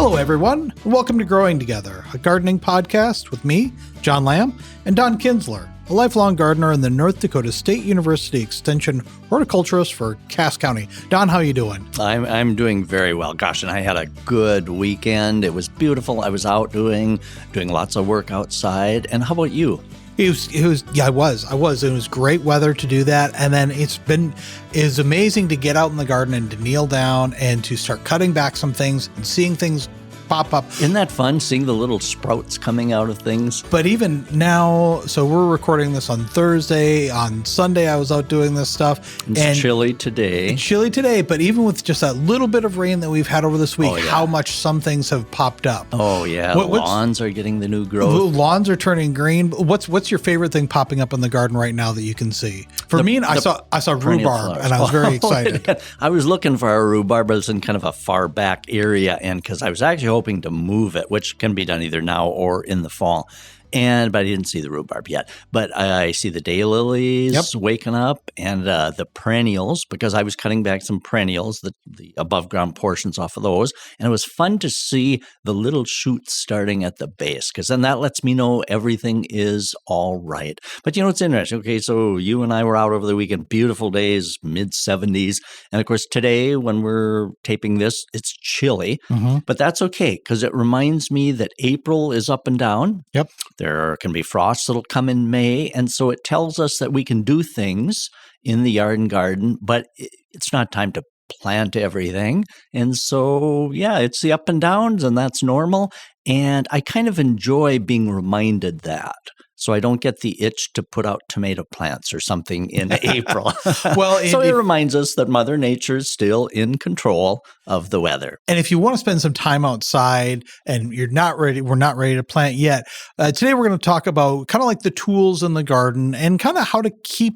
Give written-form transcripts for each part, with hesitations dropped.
Hello, everyone, and welcome to Growing Together, a gardening podcast with me, John Lamb, and Don Kinsler, a lifelong gardener in the North Dakota State University Extension horticulturist for Cass County. Don, how you doing? I'm doing very well. Gosh, and I had a good weekend. It was beautiful. I was out doing lots of work outside. And how about you? I was. It was great weather to do that. And then it's amazing to get out in the garden and to kneel down and to start cutting back some things and seeing things pop up. Isn't that fun, seeing the little sprouts coming out of things? But even now, so we're recording this on Thursday. On Sunday, I was out doing this stuff. It's chilly today. But even with just that little bit of rain that we've had over this week, how much some things have popped up. Oh, yeah. Lawns are getting the new growth. The lawns are turning green. What's your favorite thing popping up in the garden right now that you can see? For me, I saw rhubarb, and I was very excited. I was looking for a rhubarb, but it's in kind of a far back area, and because I was actually hoping to move it, which can be done either now or in the fall. But I didn't see the rhubarb yet. But I see the daylilies waking up and the perennials, because I was cutting back some perennials, the above ground portions off of those. And it was fun to see the little shoots starting at the base, because then that lets me know everything is all right. But it's interesting. Okay, so you and I were out over the weekend, beautiful days, mid-70s. And of course, today when we're taping this, it's chilly. Mm-hmm. But that's okay, because it reminds me that April is up and down. Yep. There can be frosts that'll come in May, and so it tells us that we can do things in the yard and garden, but it's not time to plant everything. And so, it's the up and downs, and that's normal. And I kind of enjoy being reminded that, so I don't get the itch to put out tomato plants or something in April. It reminds us that Mother Nature is still in control of the weather. And if you want to spend some time outside and we're not ready to plant yet, today we're going to talk about kind of like the tools in the garden and kind of how to keep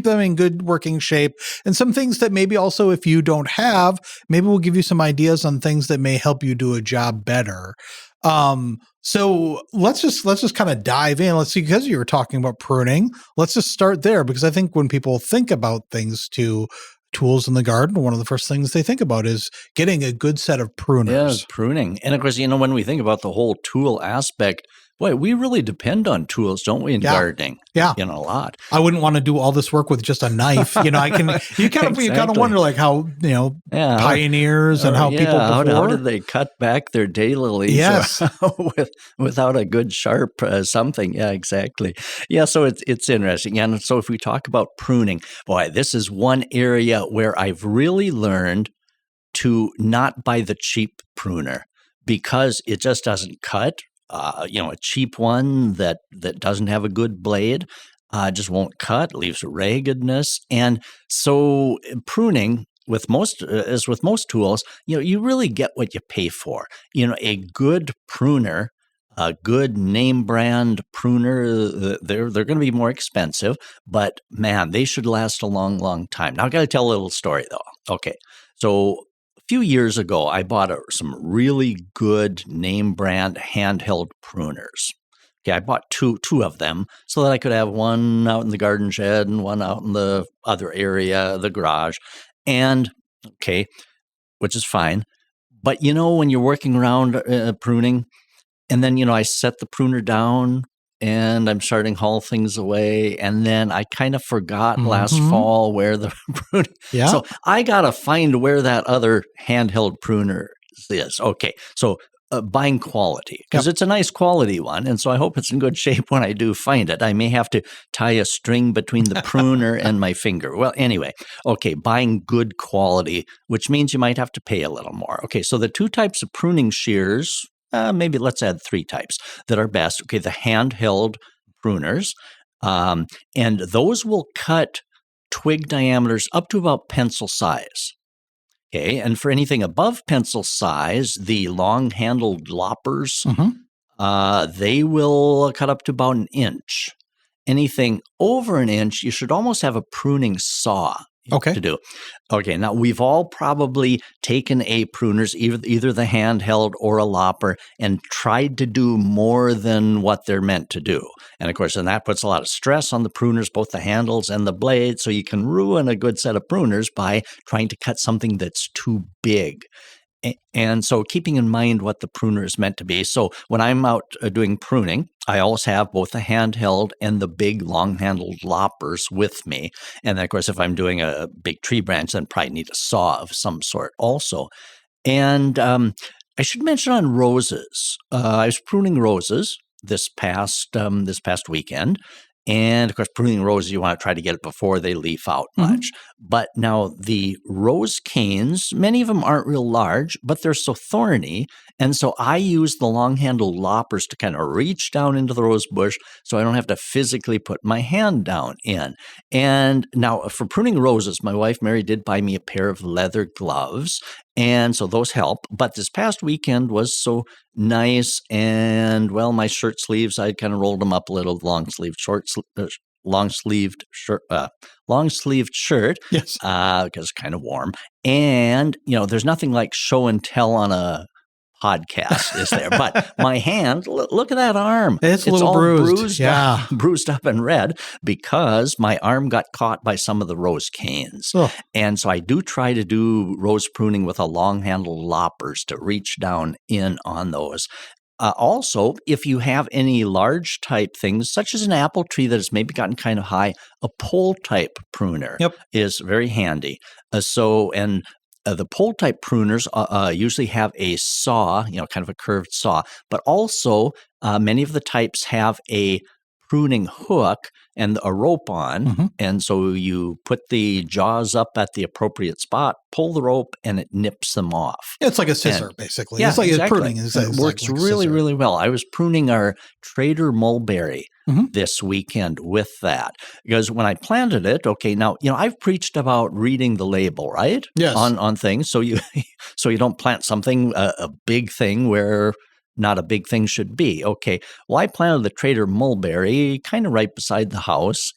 them in good working shape, and some things that maybe also, if you don't have, maybe we'll give you some ideas on things that may help you do a job better. So let's just kind of dive in. Let's see, because you were talking about pruning, let's just start there, because I think when people think about tools in the garden, one of the first things they think about is getting a good set of pruners. Yeah, pruning. And of course, when we think about the whole tool aspect, boy, we really depend on tools, don't we, in gardening? Yeah. A lot. I wouldn't want to do all this work with just a knife. You kind of wonder like how, pioneers and how people before. How did they cut back their daylilies without a good sharp something? Yeah, exactly. Yeah, so it's interesting. And so if we talk about pruning, boy, this is one area where I've really learned to not buy the cheap pruner, because it just doesn't cut. A cheap one that doesn't have a good blade just won't cut, leaves raggedness. And so pruning, as with most tools, you really get what you pay for. A good pruner, a good name brand pruner, they're going to be more expensive, but man, they should last a long, long time. Now, I got to tell a little story though. Okay, so few years ago, I bought some really good name brand handheld pruners. Okay, I bought two of them so that I could have one out in the garden shed and one out in the other area, the garage. Which is fine. But when you're working around pruning, and then I set the pruner down and I'm starting to haul things away, and then I kind of forgot last fall where the pruning. Yeah. So I got to find where that other handheld pruner is. Okay, so buying quality, because it's a nice quality one, and so I hope it's in good shape when I do find it. I may have to tie a string between the pruner and my finger. Well, anyway, okay, buying good quality, which means you might have to pay a little more. Okay, so the two types of pruning shears, maybe let's add three types that are best. Okay, the handheld pruners, and those will cut twig diameters up to about pencil size. Okay, and for anything above pencil size, the long-handled loppers, they will cut up to about an inch. Anything over an inch, you should almost have a pruning saw to do. Okay, now we've all probably taken a pruners, either the handheld or a lopper, and tried to do more than what they're meant to do. And of course, then that puts a lot of stress on the pruners, both the handles and the blades, so you can ruin a good set of pruners by trying to cut something that's too big. And so keeping in mind what the pruner is meant to be. So when I'm out doing pruning, I always have both the handheld and the big long-handled loppers with me. And then, of course, if I'm doing a big tree branch, then probably need a saw of some sort also. And I should mention on roses, I was pruning roses this past weekend. And of course, pruning roses, you want to try to get it before they leaf out much. But now the rose canes, many of them aren't real large, but they're so thorny. And so I use the long handled loppers to kind of reach down into the rose bush so I don't have to physically put my hand down in. And now for pruning roses, my wife Mary did buy me a pair of leather gloves. And so those help. But this past weekend was so nice. And well, my shirt sleeves, I'd kind of rolled them up a little, long sleeved shirt. Yes. Because it's kind of warm. And, there's nothing like show and tell on a podcast, is there? But my hand, look at that arm. It's a little all bruised. Yeah. bruised up and red because my arm got caught by some of the rose canes. Oh. And so I do try to do rose pruning with a long handled loppers to reach down in on those. Also, if you have any large type things, such as an apple tree that has maybe gotten kind of high, a pole type pruner is very handy. The pole type pruners usually have a saw, kind of a curved saw, but also many of the types have a pruning hook and a rope on. And so you put the jaws up at the appropriate spot, pull the rope, and it nips them off. It's like a scissor, basically. Yeah, it's like exactly. pruning. It works really, really well. I was pruning our Trader mulberry this weekend with that because when I planted it, now, I've preached about reading the label, right? Yes. On things. So you don't plant something, a big thing where not a big thing should be. Okay. Well, I planted the Trader mulberry kind of right beside the house,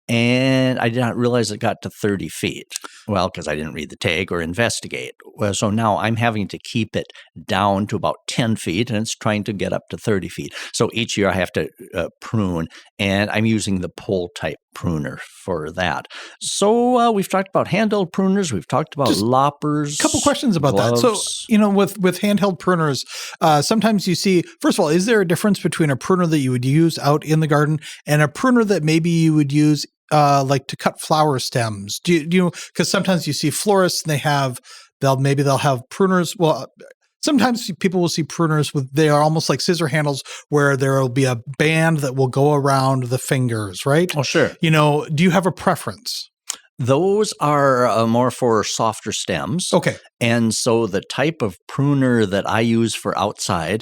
and I did not realize it got to 30 feet. Well, because I didn't read the tag or investigate. Well, so now I'm having to keep it down to about 10 feet, and it's trying to get up to 30 feet. So each year I have to prune, and I'm using the pole type pruner for that. So we've talked about handheld pruners. We've talked about loppers. A couple questions about gloves. that. So, with handheld pruners, sometimes you see, first of all, is there a difference between a pruner that you would use out in the garden and a pruner that maybe you would use like to cut flower stems? Do you because sometimes you see florists and they'll have pruners. Well, sometimes people will see pruners they are almost like scissor handles where there will be a band that will go around the fingers, right? Oh, sure. Do you have a preference? Those are more for softer stems. Okay. And so the type of pruner that I use for outside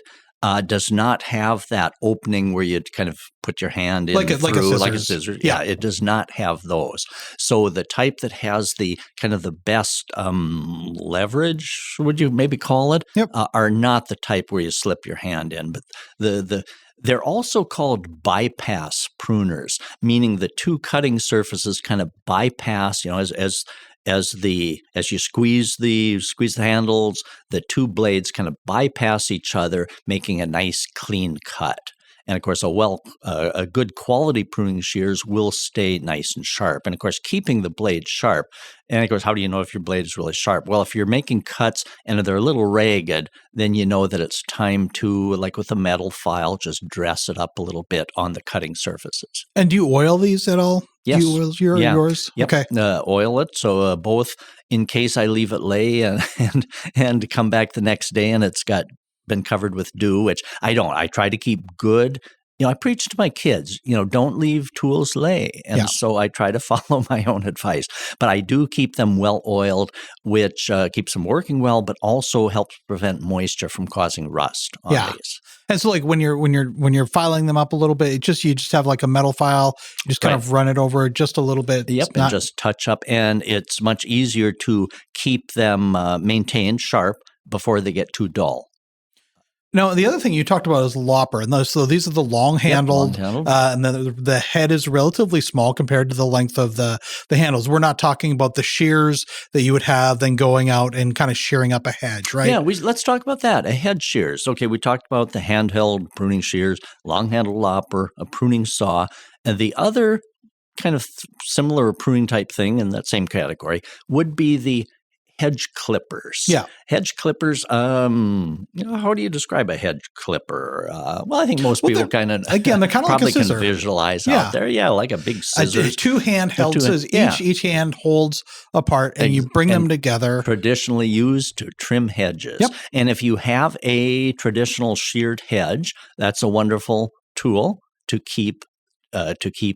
does not have that opening where you'd kind of put your hand in like a scissor. Yeah, it does not have those. So the type that has the kind of the best leverage, would you maybe call it, are not the type where you slip your hand in. But they're also called bypass pruners, meaning the two cutting surfaces kind of bypass, as you squeeze the handles, the two blades kind of bypass each other, making a nice clean cut. And of course, a good quality pruning shears will stay nice and sharp. And of course, keeping the blade sharp. And of course, how do you know if your blade is really sharp? Well, if you're making cuts and they're a little ragged, then you know that it's time to, like with a metal file, just dress it up a little bit on the cutting surfaces. And do you oil these at all? Yes. Do you oil yours? Yep. Okay. Oil it. So both in case I leave it lay and come back the next day and it's been covered with dew, which I don't. I try to keep good. I preach to my kids, don't leave tools lay. And so I try to follow my own advice. But I do keep them well oiled, which keeps them working well, but also helps prevent moisture from causing rust on these. And so like when you're filing them up a little bit, you just have like a metal file, you just kind of run it over just a little bit. Yep, and just touch up. And it's much easier to keep them maintained sharp before they get too dull. Now, the other thing you talked about is lopper. And so these are the long-handled, and then the head is relatively small compared to the length of the handles. We're not talking about the shears that you would have then going out and kind of shearing up a hedge, right? Yeah, let's talk about that, a head shears. Okay, we talked about the handheld pruning shears, long-handled lopper, a pruning saw, and the other kind of similar pruning type thing in that same category would be the hedge clippers. Yeah. Hedge clippers. How do you describe a hedge clipper? Well, I think most Well, people kind of again, they're kind of like a probably can scissor. visualize Yeah. out there. Yeah, like a big scissors. Two handheld scissors. Yeah, Each hand holds apart, and you bring them together. Traditionally used to trim hedges. Yep. And if you have a traditional sheared hedge, that's a wonderful tool to keep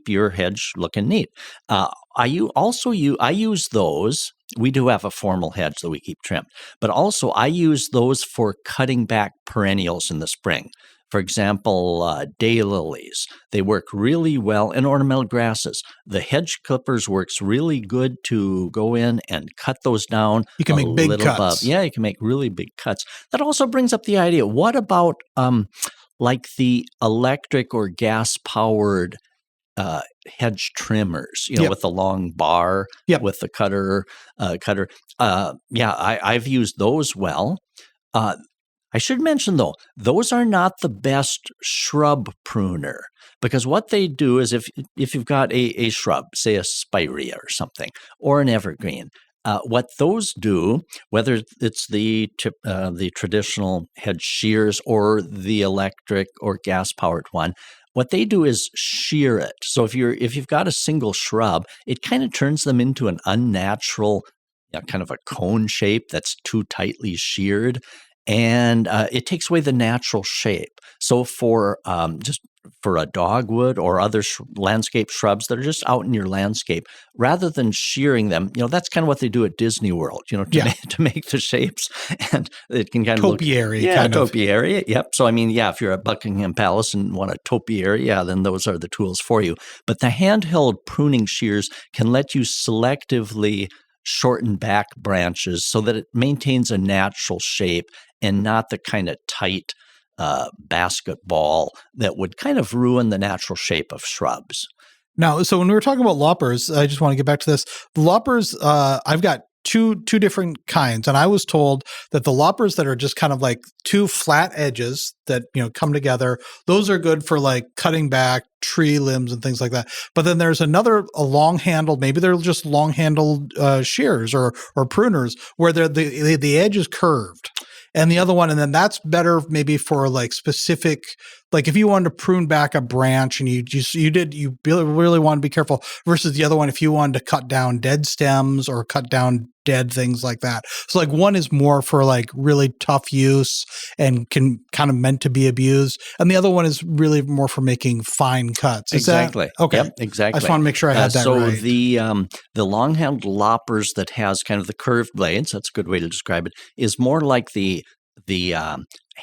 your hedge looking neat. I use those. We do have a formal hedge that we keep trimmed, but also I use those for cutting back perennials in the spring. For example, daylilies, they work really well, and ornamental grasses. The hedge clippers works really good to go in and cut those down. You can make big cuts. Above. Yeah, you can make really big cuts. That also brings up the idea, what about like the electric or gas-powered hedge trimmers, with the long bar, with the cutter. I've used those well. I should mention, though, those are not the best shrub pruner, because what they do is if you've got a shrub, say a spirea or something, or an evergreen, what those do, whether it's the traditional hedge shears or the electric or gas-powered one, what they do is shear it. So if you've got a single shrub, it kind of turns them into an unnatural, kind of a cone shape that's too tightly sheared, and it takes away the natural shape. So for a dogwood or other landscape shrubs that are just out in your landscape, rather than shearing them, that's kind of what they do at Disney World, to make the shapes, and it can kind of topiary, look topiary. Yep. So if you're at Buckingham Palace and want a topiary, then those are the tools for you. But the handheld pruning shears can let you selectively shorten back branches so that it maintains a natural shape and not the kind of tight basketball that would kind of ruin the natural shape of shrubs. Now, so when we were talking about loppers, I just want to get back to this. The loppers, I've got two different kinds, and I was told that the loppers that are just kind of like two flat edges that come together, those are good for like cutting back tree limbs and things like that. But then there's a long handled, maybe they're just long handled shears or pruners where the edge is curved. And the other one, and then that's better maybe for like specific, like if you wanted to prune back a branch and you really want to be careful, versus the other one if you wanted to cut down dead stems or cut down dead things like that. So like one is more for like really tough use and can kind of meant to be abused, and the other one is really more for making fine cuts. Exactly. Okay. Yep, exactly. I just want to make sure I had that right. So the long-handled loppers that has kind of the curved blades, that's a good way to describe it, is more like the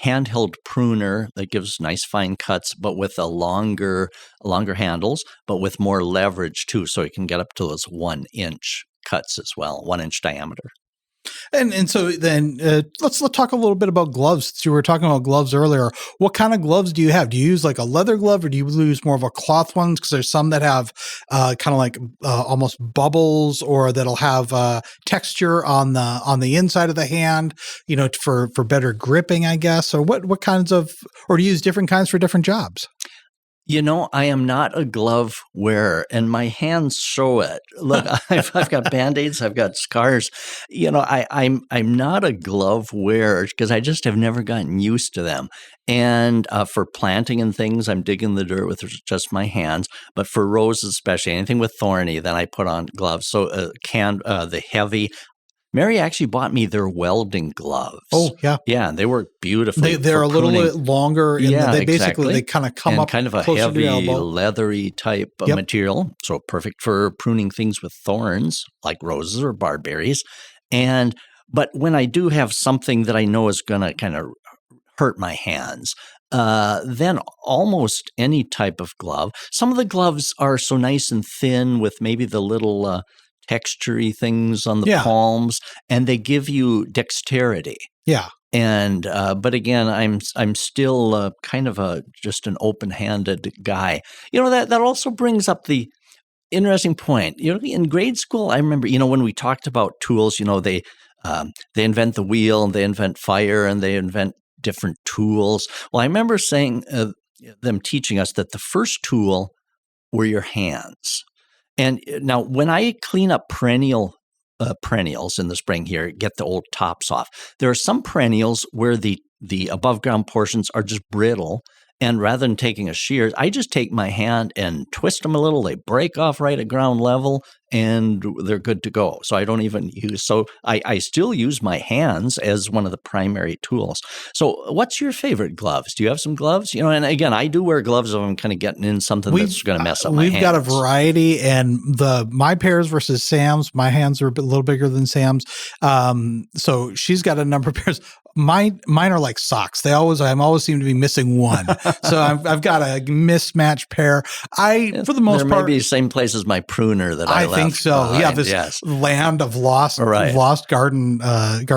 handheld pruner that gives nice fine cuts, but with longer handles, but with more leverage too, so you can get up to those 1-inch cuts as well, 1-inch diameter. And so then let's talk a little bit about gloves. So you were talking about gloves earlier. What kind of gloves do you have? Do you use like a leather glove, or do you use more of a cloth ones? Because there's some that have kind of like almost bubbles, or that'll have texture on the inside of the hand, for better gripping, I guess. Or what kinds of, or do you use different kinds for different jobs? I am not a glove wearer, and my hands show it. Look, I've got Band-Aids, I've got scars. I'm not a glove wearer because I just have never gotten used to them. And for planting and things, I'm digging the dirt with just my hands. But for roses, especially anything with thorny, then I put on gloves. So the heavy. Mary actually bought me their welding gloves. Oh, yeah. Yeah, they work beautifully. They're a little bit longer. They kind of come and up kind of a heavy, leathery type of material. So perfect for pruning things with thorns, like roses or barberries. But when I do have something that I know is going to kind of hurt my hands, then almost any type of glove. Some of the gloves are so nice and thin with maybe the little texture-y things on the palms, and they give you dexterity. Yeah. And but again, I'm still kind of just an open-handed guy. That also brings up the interesting point. In grade school, I remember when we talked about tools. They invent the wheel, and they invent fire, and they invent different tools. Well, I remember saying them teaching us that the first tool were your hands. And now when I clean up perennial perennials in the spring here, get the old tops off. There are some perennials where the above ground portions are just brittle. And rather than taking a shears, I just take my hand and twist them a little. They break off right at ground level, and they're good to go. So I don't even use. So I still use my hands as one of the primary tools. So what's your favorite gloves? Do you have some gloves? And again, I do wear gloves if I'm kind of getting in something that's going to mess up my hands. We've got a variety, and my pairs versus Sam's. My hands are a little bigger than Sam's. So she's got a number of pairs. Mine are like socks. I'm always seem to be missing one. So I've got a mismatched pair. For the most part, maybe the same place as my pruner that I left think so. behind. Yeah, this land of lost garden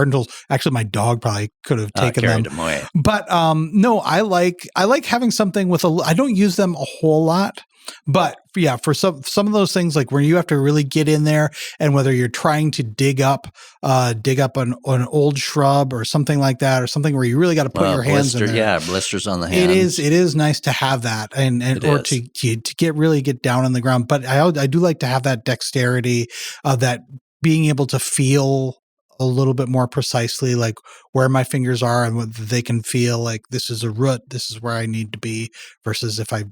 tools. Actually, my dog probably could have taken them away. But no, I like having something with I don't use them a whole lot. But yeah, for some of those things, like where you have to really get in there, and whether you're trying to dig up an old shrub or something like that, or something where you really got to put your hands in there. Yeah, blisters on the hands. It is nice to have that, and or to get down in the ground. But I do like to have that dexterity, that being able to feel a little bit more precisely, like where my fingers are, and what they can feel like this is a root, this is where I need to be, versus if I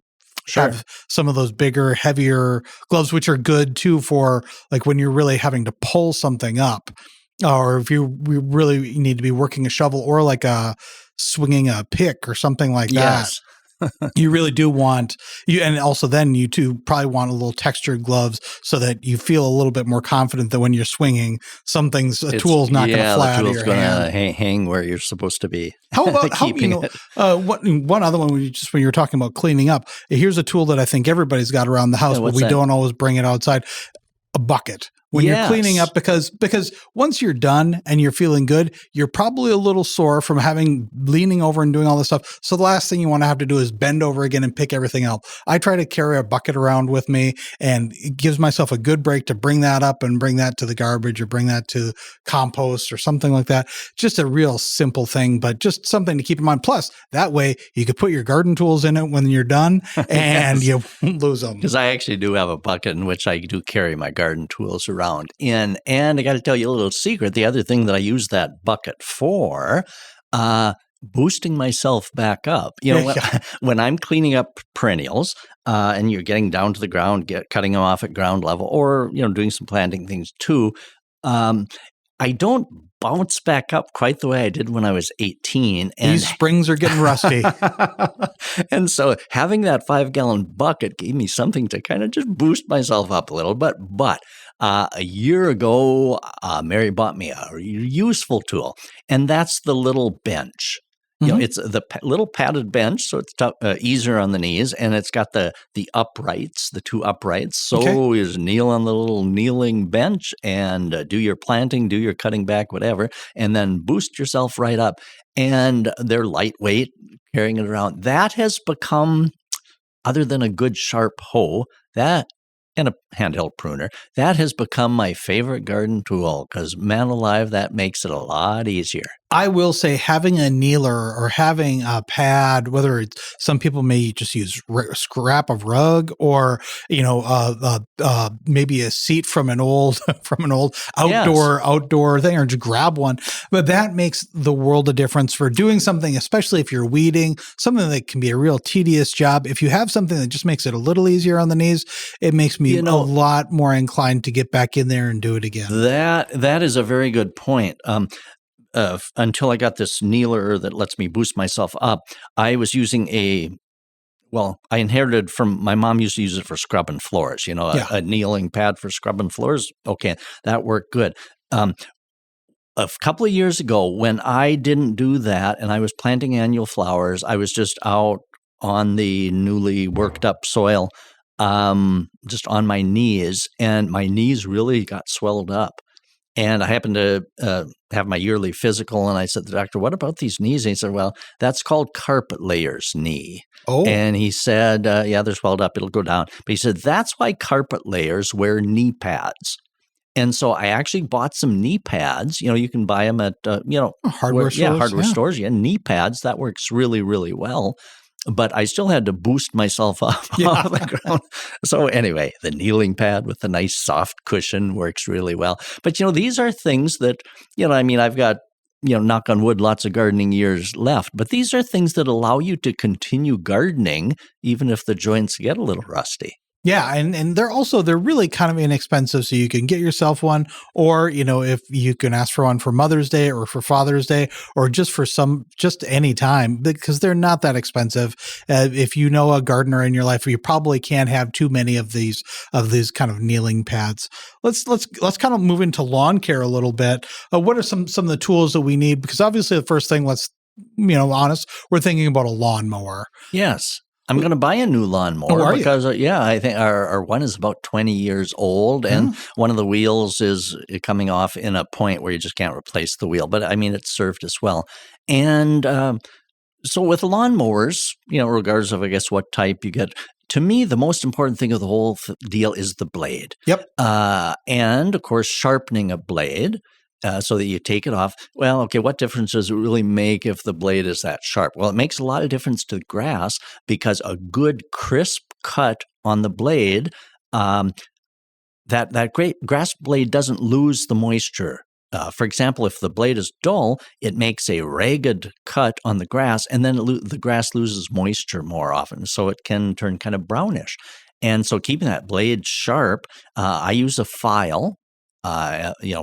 have some of those bigger, heavier gloves, which are good too for like when you're really having to pull something up, or if you really need to be working a shovel, or like swinging a pick or something like that. You really do want and also then you too probably want a little textured gloves so that you feel a little bit more confident that when you're swinging, a tool's not going to fly out of your hand. Hang where you're supposed to be. How about one other one? When you were talking about cleaning up, here's a tool that I think everybody's got around the house, but we don't always bring it outside: a bucket. When you're cleaning up, because once you're done and you're feeling good, you're probably a little sore from leaning over and doing all this stuff. So the last thing you want to have to do is bend over again and pick everything up. I try to carry a bucket around with me, and it gives myself a good break to bring that up and bring that to the garbage or bring that to compost or something like that. Just a real simple thing, but just something to keep in mind. Plus, that way you could put your garden tools in it when you're done and you won't lose them. Because I actually do have a bucket in which I do carry my garden tools around in. And I got to tell you a little secret. The other thing that I use that bucket for, boosting myself back up. When I'm cleaning up perennials, and you're getting down to the ground, cutting them off at ground level, or doing some planting things too, I don't bounce back up quite the way I did when I was 18. And these springs are getting rusty. And so having that 5-gallon bucket gave me something to kind of just boost myself up a little bit. But a year ago, Mary bought me a useful tool, and that's the little bench. It's the little padded bench, so it's easier on the knees, and it's got the uprights, the 2 uprights. So you just kneel on the little kneeling bench and do your planting, do your cutting back, whatever, and then boost yourself right up. And they're lightweight, carrying it around. That has become, other than a good sharp hoe, and a handheld pruner, that has become my favorite garden tool, because man alive, that makes it a lot easier. I will say having a kneeler or having a pad, whether it's, some people may just use scrap of rug, or maybe a seat from an old outdoor thing, or just grab one. But that makes the world of difference for doing something, especially if you're weeding, something that can be a real tedious job. If you have something that just makes it a little easier on the knees, it makes me a lot more inclined to get back in there and do it again. That is a very good point. Until I got this kneeler that lets me boost myself up, I was using I inherited from my mom, used to use it for scrubbing floors, a kneeling pad for scrubbing floors. Okay, that worked good. A couple of years ago, when I didn't do that and I was planting annual flowers, I was just out on the newly worked up soil, just on my knees, and my knees really got swelled up. And I happened to have my yearly physical, and I said to the doctor, "What about these knees?" And he said, "Well, that's called carpet layer's knee." Oh. And he said, "Yeah, they're swelled up. It'll go down." But he said, "That's why carpet layers wear knee pads." And so I actually bought some knee pads. You can buy them at hardware stores. Hardware stores. Yeah, knee pads. That works really, really well. but I still had to boost myself up off the ground. So anyway, the kneeling pad with the nice soft cushion works really well. But these are things that, I mean, I've got, knock on wood, lots of gardening years left, but these are things that allow you to continue gardening even if the joints get a little rusty. Yeah, and they're really kind of inexpensive, so you can get yourself one, or if you can ask for one for Mother's Day or for Father's Day, or just any time, because they're not that expensive. If you know a gardener in your life, you probably can't have too many of these kind of kneeling pads. Let's kind of move into lawn care a little bit. What are some of the tools that we need? Because obviously the first thing, let's honest, we're thinking about a lawnmower. Yes. I'm going to buy a new lawnmower because, I think our one is about 20 years old, and one of the wheels is coming off in a point where you just can't replace the wheel. But I mean, it's served us well. And so with lawnmowers, regardless of, I guess, what type you get, to me, the most important thing of the whole deal is the blade. Yep. And of course, sharpening a blade. So that you take it off. Well, okay, what difference does it really make if the blade is that sharp? Well, it makes a lot of difference to the grass because a good crisp cut on the blade, that great grass blade doesn't lose the moisture. For example, if the blade is dull, it makes a ragged cut on the grass, and then the grass loses moisture more often, so it can turn kind of brownish. And so keeping that blade sharp, I use a file.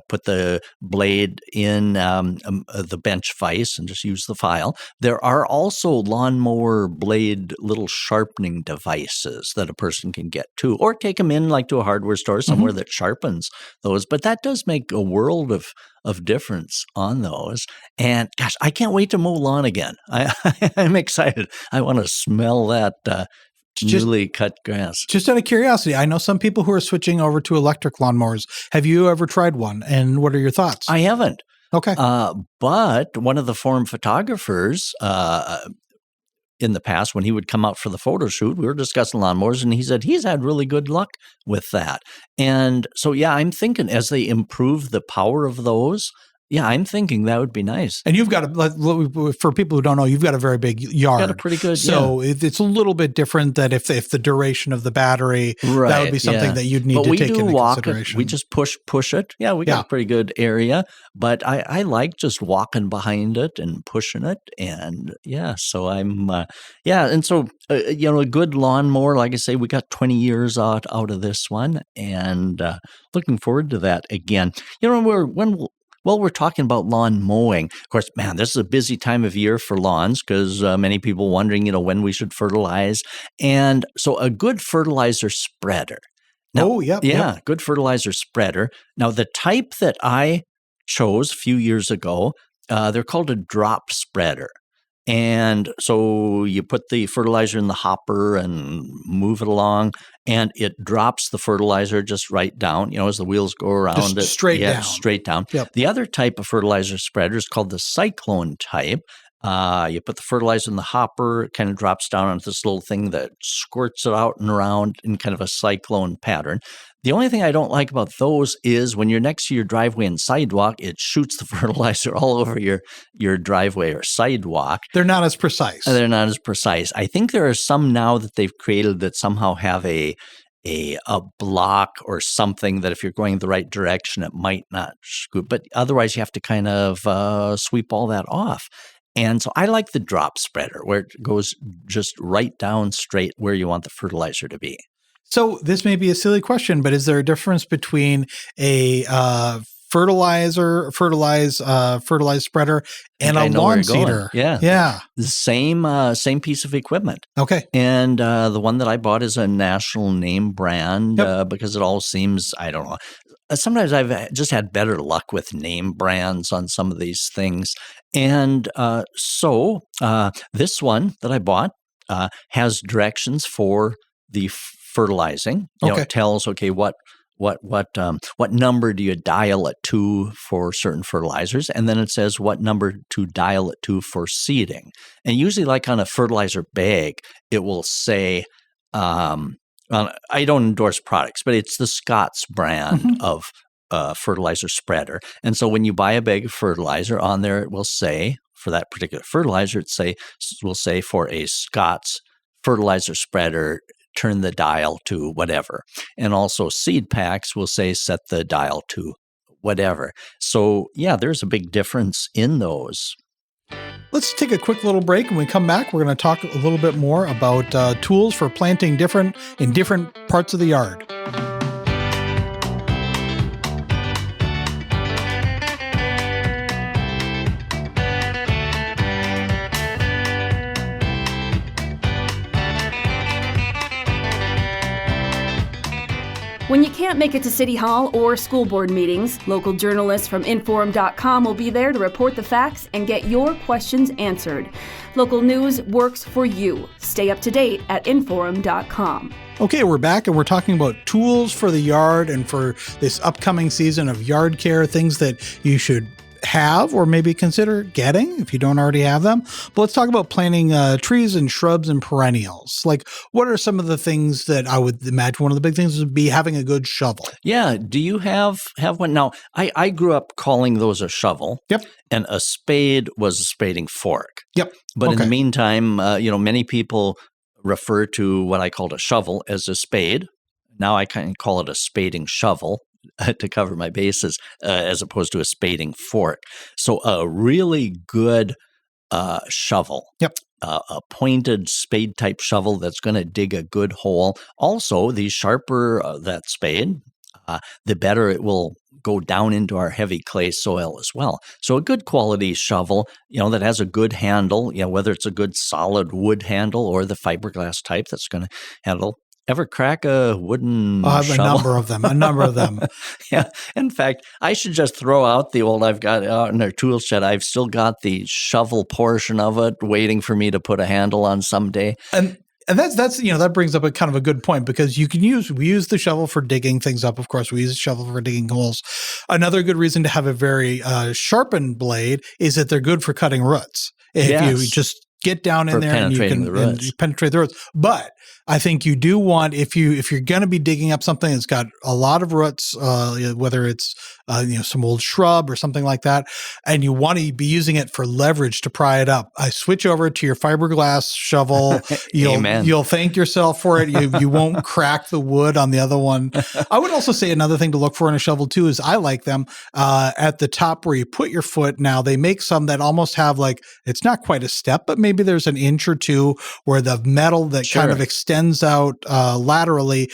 Put the blade in the bench vise and just use the file. There are also lawnmower blade little sharpening devices that a person can get too, or take them in like to a hardware store somewhere that sharpens those. But that does make a world of difference on those. And gosh, I can't wait to mow lawn again. I'm excited. I want to smell that newly cut grass. Just out of curiosity, I know some people who are switching over to electric lawnmowers. Have you ever tried one? And what are your thoughts? I haven't. Okay. But one of the forum photographers in the past, when he would come out for the photo shoot, we were discussing lawnmowers, and he said he's had really good luck with that. And so, I'm thinking as they improve the power of those, I'm thinking that would be nice. And you've got for people who don't know, you've got a very big yard. Got a pretty good, so it's a little bit different that if the duration of the battery, that would be something that you'd need to take into consideration. We just push it. Yeah, we got a pretty good area, but I like just walking behind it and pushing it, and so I'm and so a good lawnmower, like I say, we got 20 years out of this one, and looking forward to that again. Well, we're talking about lawn mowing. Of course, man, this is a busy time of year for lawns because many people wondering, when we should fertilize. And so a good fertilizer spreader. Now, good fertilizer spreader. Now, the type that I chose a few years ago, they're called a drop spreader. And so you put the fertilizer in the hopper and move it along, and it drops the fertilizer just right down, as the wheels go around just it. Straight down. Yep. The other type of fertilizer spreader is called the cyclone type. You put the fertilizer in the hopper, it kind of drops down onto this little thing that squirts it out and around in kind of a cyclone pattern. The only thing I don't like about those is when you're next to your driveway and sidewalk, it shoots the fertilizer all over your driveway or sidewalk. They're not as precise. I think there are some now that they've created that somehow have a block or something that if you're going the right direction, it might not scoop. But otherwise, you have to kind of sweep all that off. And so I like the drop spreader where it goes just right down straight where you want the fertilizer to be. So this may be a silly question, but is there a difference between a fertilized spreader and a lawn seeder? Yeah. The same piece of equipment. Okay. And the one that I bought is a national name brand because it all seems, I don't know. Sometimes I've just had better luck with name brands on some of these things. And so this one that I bought has directions for the fertilizing. It tells what number do you dial it to for certain fertilizers, and then it says what number to dial it to for seeding. And usually, like on a fertilizer bag, it will say. I don't endorse products, but it's the Scott's brand of fertilizer spreader. And so when you buy a bag of fertilizer, on there it will say for that particular fertilizer, we'll say for a Scott's fertilizer spreader, turn the dial to whatever. And also seed packs will say set the dial to whatever. So yeah, there's a big difference in those. Let's take a quick little break. When we come back, we're going to talk a little bit more about tools for planting in different parts of the yard. When you can't make it to City Hall or school board meetings, local journalists from Inforum.com will be there to report the facts and get your questions answered. Local news works for you. Stay up to date at Inforum.com. Okay, we're back and we're talking about tools for the yard and for this upcoming season of yard care, things that you should have or maybe consider getting if you don't already have them. But let's talk about planting trees and shrubs and perennials. Like, what are some of the things that I would imagine one of the big things would be having a good shovel? Yeah. Do you have one? Now, I grew up calling those a shovel. Yep. And a spade was a spading fork. Yep. But in the meantime, many people refer to what I called a shovel as a spade. Now I kind of call it a spading shovel to cover my bases, as opposed to a spading fork. So a really good shovel. Yep. A pointed spade type shovel that's going to dig a good hole. Also, the sharper that spade, the better it will go down into our heavy clay soil as well. So a good quality shovel, that has a good handle, whether it's a good solid wood handle or the fiberglass type that's going to handle. Ever crack a wooden shovel? A number of them. Yeah. In fact, I should just throw out the old I've got out in our tool shed. I've still got the shovel portion of it waiting for me to put a handle on someday. And that's that brings up a kind of a good point, because we use the shovel for digging things up. Of course, we use the shovel for digging holes. Another good reason to have a very sharpened blade is that they're good for cutting roots. If you just get down in there and you can penetrate the roots. But I think you do want, if you're going to be digging up something that's got a lot of roots, whether it's some old shrub or something like that, and you want to be using it for leverage to pry it up, I switch over to your fiberglass shovel. You'll thank yourself for it. You won't crack the wood on the other one. I would also say another thing to look for in a shovel too is I like them at the top where you put your foot. Now they make some that almost have it's not quite a step, but maybe there's an inch or two where the metal that kind of extends out laterally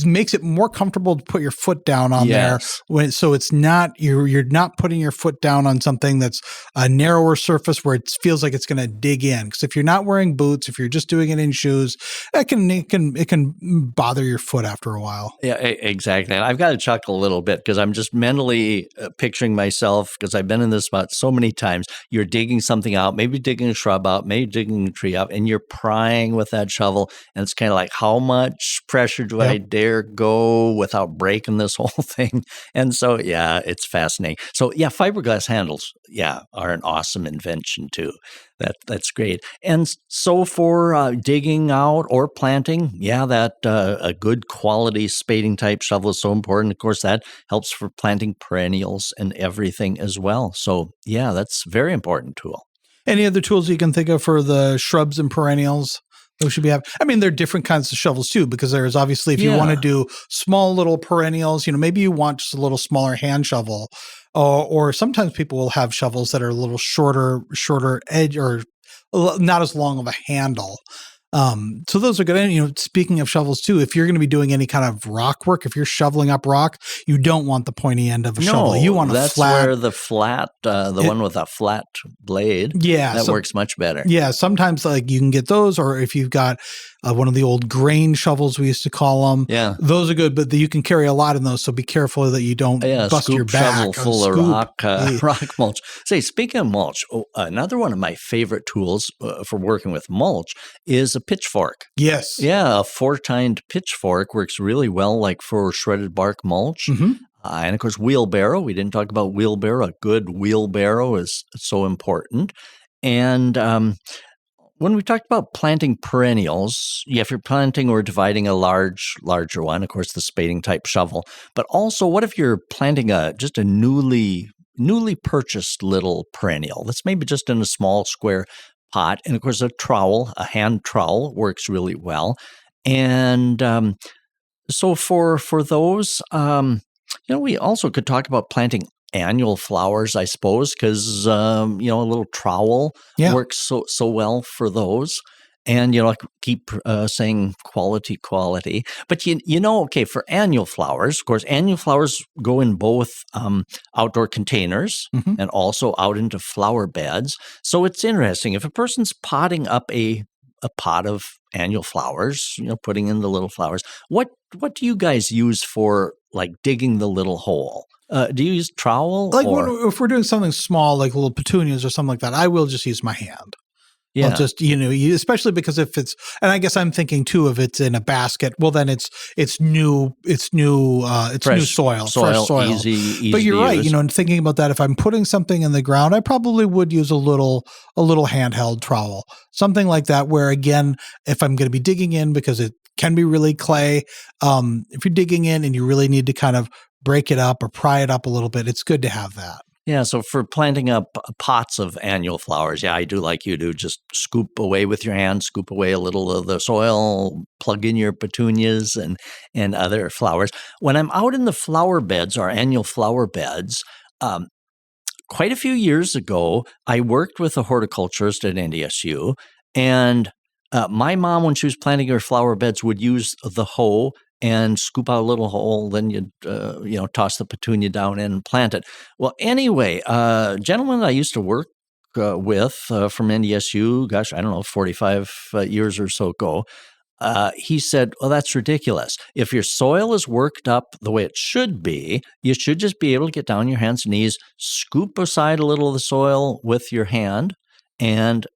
makes it more comfortable to put your foot down on there. So it's not you're not putting your foot down on something that's a narrower surface where it feels like it's going to dig in. Because if you're not wearing boots, if you're just doing it in shoes, it can bother your foot after a while. Yeah, exactly. And I've got to chuckle a little bit because I'm just mentally picturing myself, because I've been in this spot so many times. You're digging something out, maybe digging a shrub out, maybe digging a tree out, and you're prying with that shovel. And it's kind of like, how much pressure do I dare go without breaking this whole thing? And so, yeah, it's fascinating. So, yeah, fiberglass handles, are an awesome invention too. That's great. And so for digging out or planting, that a good quality spading type shovel is so important. Of course, that helps for planting perennials and everything as well. So, that's a very important tool. Any other tools you can think of for the shrubs and perennials that we should be having? I mean, there are different kinds of shovels too, because there's obviously, if you want to do small little perennials, maybe you want just a little smaller hand shovel, or sometimes people will have shovels that are a little shorter edge or not as long of a handle. So those are good. And, speaking of shovels too, if you're going to be doing any kind of rock work, if you're shoveling up rock, you don't want the pointy end of a shovel. You want a flat. That's where the flat, one with a flat blade. That works much better. Yeah. Sometimes you can get those, or if you've got one of the old grain shovels, we used to call them. Yeah. Those are good, but you can carry a lot in those. So be careful that you don't bust your back. Shovel full of rock mulch. Say, speaking of mulch, another one of my favorite tools for working with mulch is a pitchfork. Yes. Yeah, a four-tined pitchfork works really well, for shredded bark mulch. Mm-hmm. And of course, wheelbarrow. We didn't talk about wheelbarrow. A good wheelbarrow is so important. And when we talked about planting perennials, if you're planting or dividing a larger one, of course, the spading type shovel. But also, what if you're planting just a newly newly purchased little perennial that's maybe just in a small square pot. And of course, a hand trowel works really well. And so for those, we also could talk about planting annual flowers, I suppose, because a little trowel works so well for those. And I keep saying quality. But okay, for annual flowers, of course, annual flowers go in both outdoor containers and also out into flower beds. So it's interesting if a person's potting up a pot of annual flowers, putting in the little flowers. What do you guys use for like digging the little hole? Do you use trowel? Like if we're doing something small, like little petunias or something like that, I will just use my hand. Yeah. I'll just, especially because if it's, and I guess I'm thinking too, if it's in a basket, well, then it's new soil, fresh soil. Easy but you're right. Use. And thinking about that, if I'm putting something in the ground, I probably would use a little handheld trowel, something like that, where again, if I'm going to be digging in, because it can be really clay, if you're digging in and you really need to kind of break it up or pry it up a little bit, it's good to have that. Yeah, so for planting up pots of annual flowers, I do like you do. Just scoop away with your hand, scoop away a little of the soil, plug in your petunias and other flowers. When I'm out in the flower beds, our annual flower beds, quite a few years ago, I worked with a horticulturist at NDSU, and my mom, when she was planting her flower beds, would use the hoe and scoop out a little hole, then you'd toss the petunia down and plant it. Well, anyway, gentleman I used to work with from NDSU, 45 years or so ago, he said, well, that's ridiculous. If your soil is worked up the way it should be, you should just be able to get down on your hands and knees, scoop aside a little of the soil with your hand, and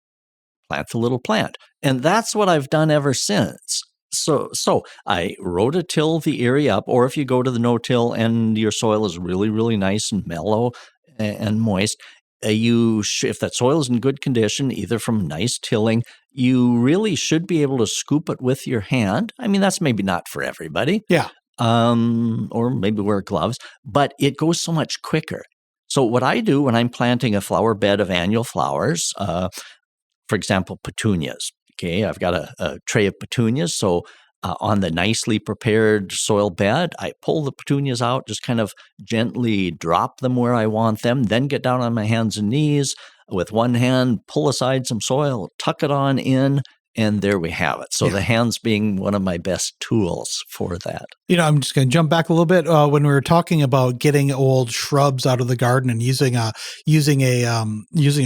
plant the little plant. And that's what I've done ever since. So I rototill the area up, or if you go to the no-till and your soil is really, really nice and mellow and moist, if that soil is in good condition, either from nice tilling, you really should be able to scoop it with your hand. I mean, that's maybe not for everybody. Yeah. Or maybe wear gloves, but it goes so much quicker. So what I do when I'm planting a flower bed of annual flowers, for example, petunias. Okay, I've got a tray of petunias. So on the nicely prepared soil bed, I pull the petunias out, just kind of gently drop them where I want them, then get down on my hands and knees with one hand, pull aside some soil, tuck it on in, and there we have it. So the hands being one of my best tools for that. I'm just going to jump back a little bit. When we were talking about getting old shrubs out of the garden and using a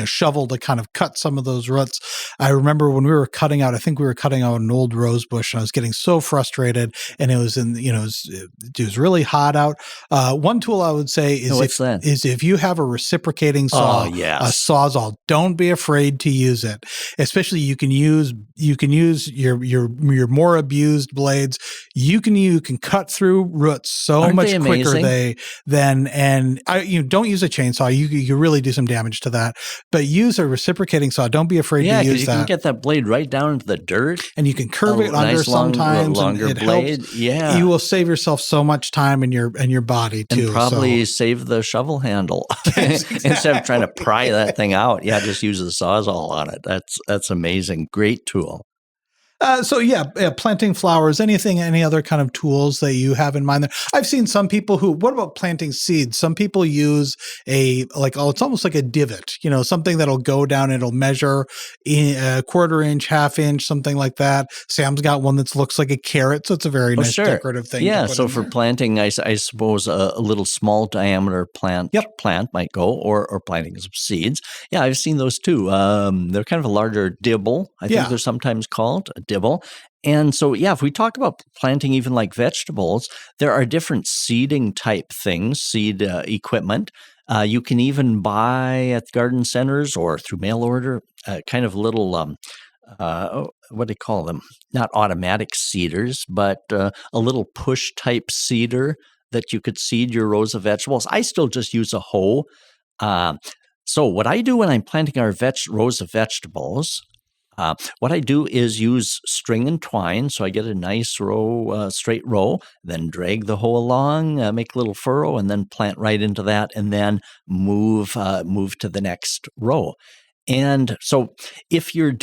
shovel to kind of cut some of those roots, I remember when we were cutting out. I think we were cutting out an old rose bush, and I was getting so frustrated. And it was it was really hot out. One tool I would say is if you have a reciprocating saw, a sawzall, don't be afraid to use it. Especially you can use your more abused blades. You can cut through roots so much quicker don't use a chainsaw. You really do some damage to that. But use a reciprocating saw. Don't be afraid to use that. You can get that blade right down into the dirt, and you can curve it under sometimes. Longer and it blade. Helps. Yeah, you will save yourself so much time in your body too. And probably save the shovel handle instead of trying to pry that thing out. Yeah, just use the sawzall on it. That's amazing. Great tool. Planting flowers, any other kind of tools that you have in mind there? I've seen some people what about planting seeds? Some people use it's almost like a divot, something that'll go down, it'll measure in a quarter inch, half inch, something like that. Sam's got one that looks like a carrot, so it's a very nice decorative thing. Yeah, so for planting, I suppose a little small diameter plant might go, or planting some seeds. Yeah, I've seen those too. They're kind of a larger dibble, I think they're sometimes called, a dibble. And so, if we talk about planting even like vegetables, there are different seeding type things, seed equipment. You can even buy at garden centers or through mail order kind of little, what do they call them? Not automatic seeders, but a little push type seeder that you could seed your rows of vegetables. I still just use a hoe. So what I do when I'm planting our rows of vegetables, What I do is use string and twine, so I get a nice row, straight row, then drag the hoe along, make a little furrow, and then plant right into that, and then move to the next row. And so if you're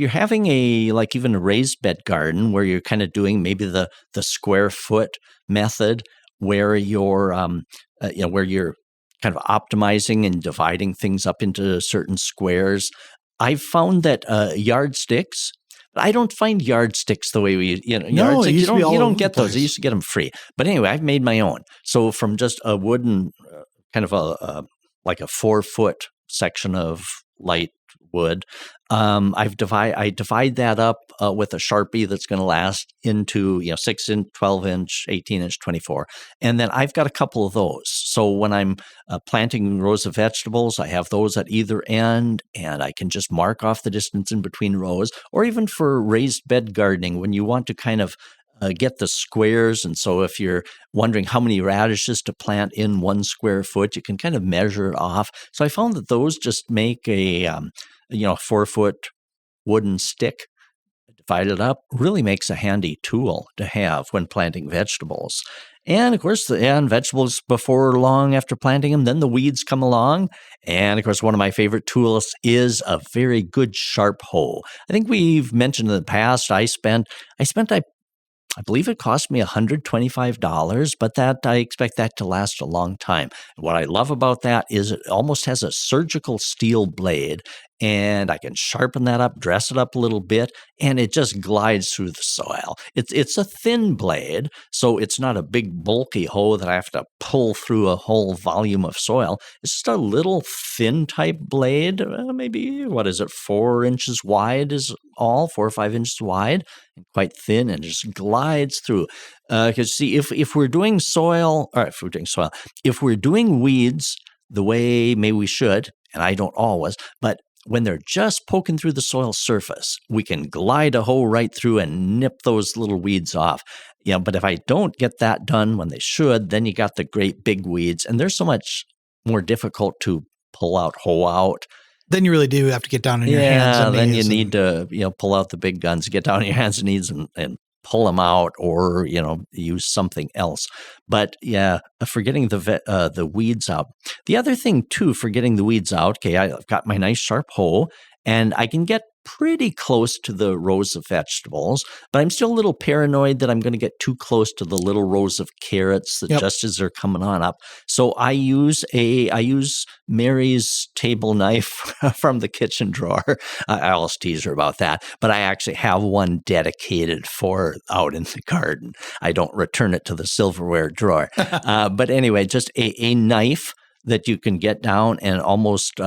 having like even a raised bed garden where you're kind of doing maybe the square foot method where you're where you're kind of optimizing and dividing things up into certain squares, I've found that yardsticks. I don't find yardsticks the way yardsticks. You don't get those. I used to get them free. But anyway, I've made my own. So from just a wooden kind of like a 4-foot section of light wood, I divide that up with a Sharpie that's going to last into 6-inch, 12-inch, 18-inch, 24, and then I've got a couple of those. So when I'm planting rows of vegetables, I have those at either end, and I can just mark off the distance in between rows. Or even for raised bed gardening, when you want to kind of get the squares. And so if you're wondering how many radishes to plant in 1 square foot, you can kind of measure it off. So I found that those just make a 4-foot wooden stick, divide it up, really makes a handy tool to have when planting vegetables. And of course, vegetables before long after planting them, then the weeds come along. And of course, one of my favorite tools is a very good sharp hoe. I think we've mentioned in the past, I believe it cost me $125, but I expect that to last a long time. What I love about that is it almost has a surgical steel blade, and I can sharpen that up, dress it up a little bit, and it just glides through the soil. It's a thin blade, so it's not a big bulky hoe that I have to pull through a whole volume of soil. It's just a little thin type blade, maybe, 4 inches wide is all, 4 or 5 inches wide, and quite thin, and just glides through. Because see, if we're doing weeds the way maybe we should, and I don't always, but when they're just poking through the soil surface, we can glide a hoe right through and nip those little weeds off. But if I don't get that done when they should, then you got the great big weeds, and they're so much more difficult to hoe out. Then you really do have to get down on your hands and knees. Then you need to pull out the big guns, get down on your hands and knees and pull them out, or use something else. But for getting the weeds out. The other thing too for getting the weeds out, okay, I've got my nice sharp hoe, and I can get pretty close to the rows of vegetables, but I'm still a little paranoid that I'm going to get too close to the little rows of carrots that just as they're coming on up. So I use Mary's table knife from the kitchen drawer. I always tease her about that, but I actually have one dedicated for out in the garden. I don't return it to the silverware drawer. But anyway, just a knife that you can get down and almost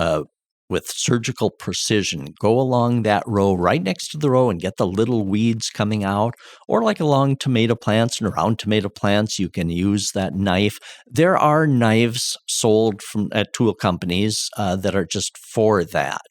with surgical precision, go along that row right next to the row and get the little weeds coming out. Or like along tomato plants and around tomato plants, you can use that knife. There are knives sold at tool companies that are just for that.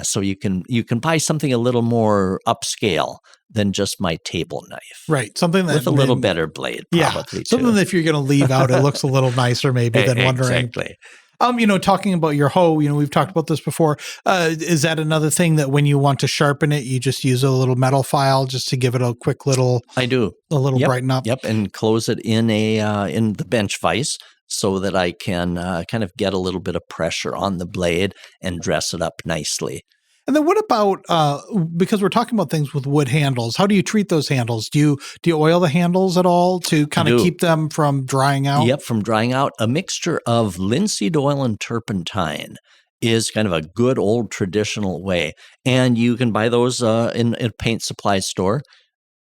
So you can buy something a little more upscale than just my table knife. Right. Something that with a little better blade, probably. Something that if you're going to leave out, it looks a little nicer maybe than wondering. Exactly. Talking about your hoe, we've talked about this before. Is that another thing that when you want to sharpen it, you just use a little metal file just to give it a quick little? I do. A little brighten up. Yep, and close it in in the bench vise so that I can kind of get a little bit of pressure on the blade and dress it up nicely. And then what about, because we're talking about things with wood handles, how do you treat those handles? Do you oil the handles at all to kind of keep them from drying out? Yep, from drying out. A mixture of linseed oil and turpentine is kind of a good old traditional way. And you can buy those in a paint supply store.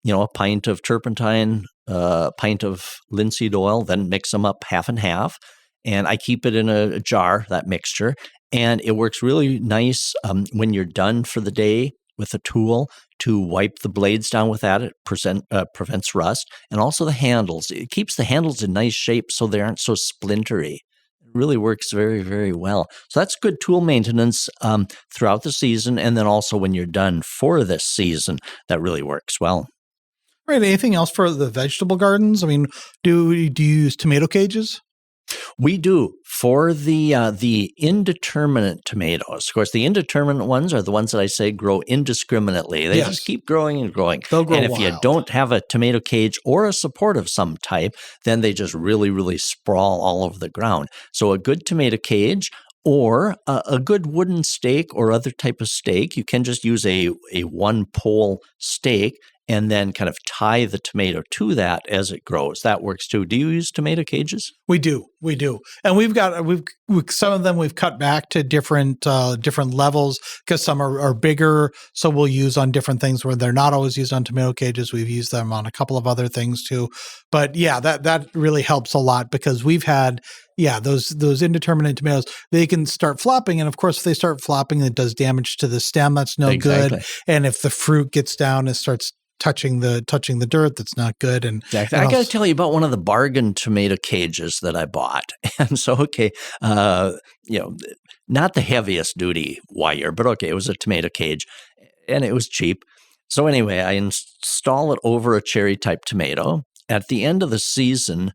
A pint of turpentine, a pint of linseed oil, then mix them up half and half. And I keep it in a jar, that mixture. And it works really nice when you're done for the day with a tool to wipe the blades down with that. It prevents rust. And also the handles. It keeps the handles in nice shape so they aren't so splintery. It really works very, very well. So that's good tool maintenance throughout the season. And then also when you're done for this season, that really works well. Right. Anything else for the vegetable gardens? I mean, do you use tomato cages? We do for the indeterminate tomatoes. Of course, the indeterminate ones are the ones that I say grow indiscriminately. They just keep growing and growing. They'll grow and if wild. you don't have a tomato cage or a support of some type, then they just really, really sprawl all over the ground. So a good tomato cage or a good wooden stake or other type of stake. You can just use a one pole stake and then kind of tie the tomato to that as it grows. That works too. Do you use tomato cages? We do, and we've some of them we've cut back to different levels because some are bigger. So we'll use on different things where they're not always used on tomato cages. We've used them on a couple of other things too. But yeah, that really helps a lot because we've had those indeterminate tomatoes. They can start flopping, and of course, if they start flopping, it does damage to the stem. That's no good. And if the fruit gets down and starts touching the dirt, that's not good. And exactly. I got to tell you about one of the bargain tomato cages that I bought. And so, not the heaviest duty wire, but okay, it was a tomato cage, and it was cheap. So anyway, I install it over a cherry type tomato. At the end of the season,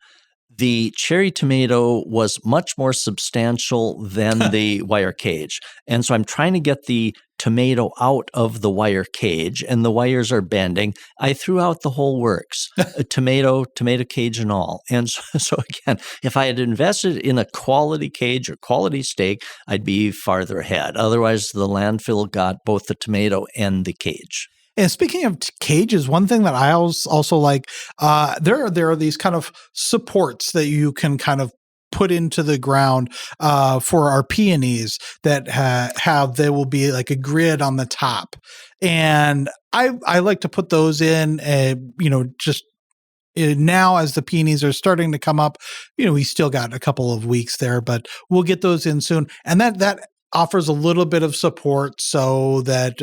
the cherry tomato was much more substantial than the wire cage. And so I'm trying to get the tomato out of the wire cage, and the wires are bending. I threw out the whole works, a tomato cage and all. And so again, if I had invested in a quality cage or quality stake, I'd be farther ahead. Otherwise, the landfill got both the tomato and the cage. And speaking of cages, one thing that I also like, there are these kind of supports that you can kind of put into the ground for our peonies that there will be like a grid on the top, and I like to put those in, just. Now, as the peonies are starting to come up, we still got a couple of weeks there, but we'll get those in soon, and that offers a little bit of support so that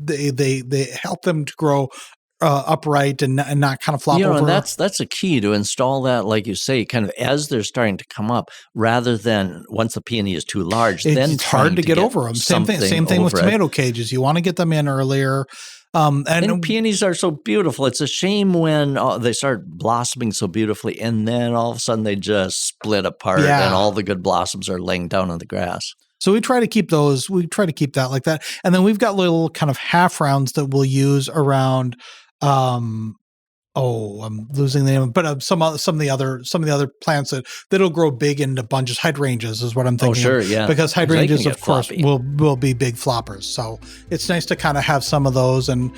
they help them to grow upright and not kind of flop over. And that's a key to install that, like you say, kind of as they're starting to come up, rather than once the peony is too large. It's hard to get over them. Same thing with tomato cages. You want to get them in earlier. And peonies are so beautiful. It's a shame when they start blossoming so beautifully, and then all of a sudden they just split apart, and all the good blossoms are laying down on the grass. So we try to keep those. We try to keep that like that, and then we've got little kind of half rounds that we'll use around. I'm losing the name, but some of the other plants that'll grow big into bunches. Hydrangeas is what I'm thinking. Oh, sure, yeah. Because hydrangeas, of course, will be big floppers. So it's nice to kind of have some of those and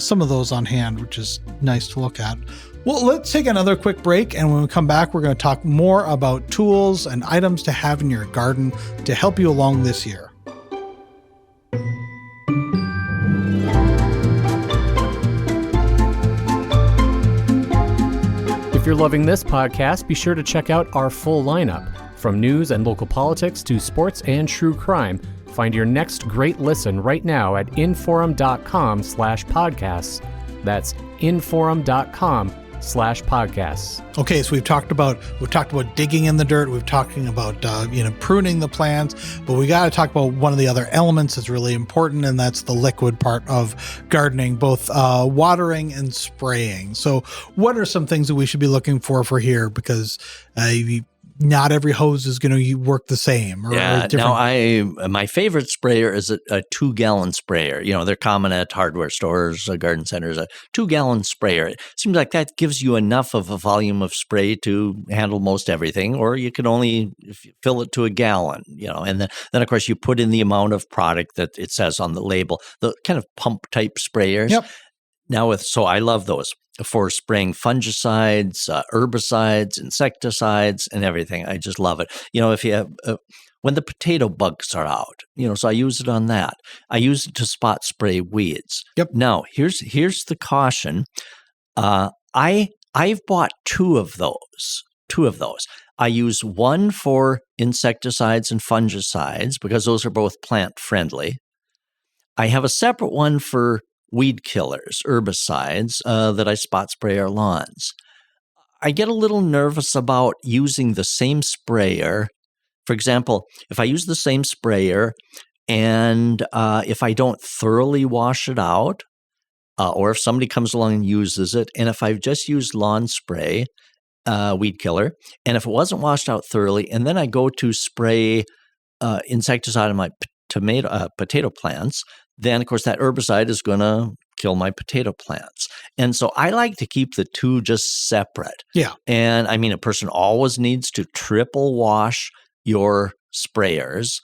some of those on hand, which is nice to look at. Well, let's take another quick break, and when we come back, we're going to talk more about tools and items to have in your garden to help you along this year. If you're loving this podcast, be sure to check out our full lineup. From news and local politics to sports and true crime, find your next great listen right now at inforum.com/podcasts. That's inforum.com/podcasts. Okay, so we've talked about digging in the dirt. We've talking about pruning the plants, but we got to talk about one of the other elements that's really important, and that's the liquid part of gardening, both watering and spraying. So, what are some things that we should be looking for here? Because not every hose is going to work the same. My favorite sprayer is a 2-gallon sprayer. They're common at hardware stores, garden centers. A 2-gallon sprayer. It seems like that gives you enough of a volume of spray to handle most everything, or you can only fill it to a gallon. And then of course you put in the amount of product that it says on the label. The kind of pump type sprayers. Yep. So I love those for spraying fungicides, herbicides, insecticides, and everything. I just love it. If you have, when the potato bugs are out, so I use it on that. I use it to spot spray weeds. Yep. Now, here's the caution. I've bought two of those. I use one for insecticides and fungicides because those are both plant friendly. I have a separate one for weed killers, herbicides that I spot spray our lawns. I get a little nervous about using the same sprayer. For example, if I use the same sprayer and if I don't thoroughly wash it out, or if somebody comes along and uses it, and if I've just used lawn spray weed killer. And if it wasn't washed out thoroughly, and then I go to spray insecticide on my potato plants, then of course that herbicide is going to kill my potato plants. And so I like to keep the two just separate. Yeah. And I mean, a person always needs to triple wash your sprayers.